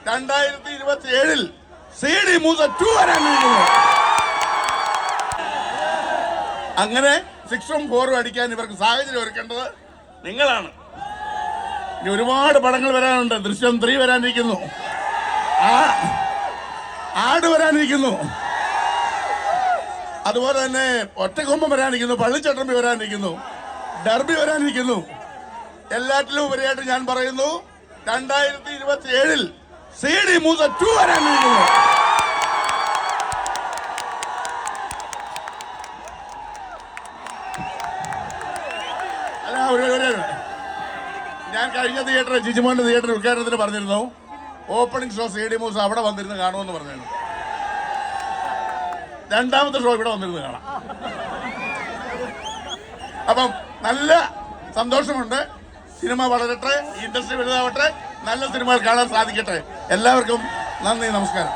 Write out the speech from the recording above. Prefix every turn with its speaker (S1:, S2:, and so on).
S1: 2027 CD Musa 2 വരാനിരിക്കുന്നു. അങ്ങനെ 6ഉം 4ഉം അടിക്കാൻ ഇവർക്ക് സാഹചര്യം ഒരുക്കേണ്ടത് നിങ്ങളാണ്. ഇനി ഒരുപാട് പടങ്ങൾ വരാനുണ്ട്. ദൃശ്യം 3 വരാനിരിക്കുന്നു, ആട് വരാനിരിക്കുന്നു, അതുപോലെ തന്നെ ഒറ്റക്കൊമ്പം വരാനിരിക്കുന്നു, പള്ളിച്ചട്ടമ്പി വരാനിരിക്കുന്നു, ഡർബി വരാനിരിക്കുന്നു. എല്ലാറ്റിലും ഉപരിയായിട്ട് ഞാൻ പറയുന്നു 2027 CD മൂസ 2 വരാനിരിക്കുന്നു. ഞാൻ കഴിഞ്ഞ തിയേറ്റർ ജിജിമോന്റെ തിയേറ്റർ ഉദ്ഘാടനത്തിന് പറഞ്ഞിരുന്നു, ഓപ്പണിംഗ് ഷോ CD മൂസ അവിടെ വന്നിരുന്ന് കാണുമെന്ന് പറഞ്ഞിരുന്നു. രണ്ടാമത്തെ ഷോ ഇവിടെ വന്നിരുന്ന് കാണാം. അപ്പം നല്ല സന്തോഷമുണ്ട്. സിനിമ വളരട്ടെ, ഇൻഡസ്ട്രി വലുതാവട്ടെ, നല്ല സിനിമകൾ കാണാൻ സാധിക്കട്ടെ. എല്ലാവർക്കും നന്ദി, നമസ്കാരം.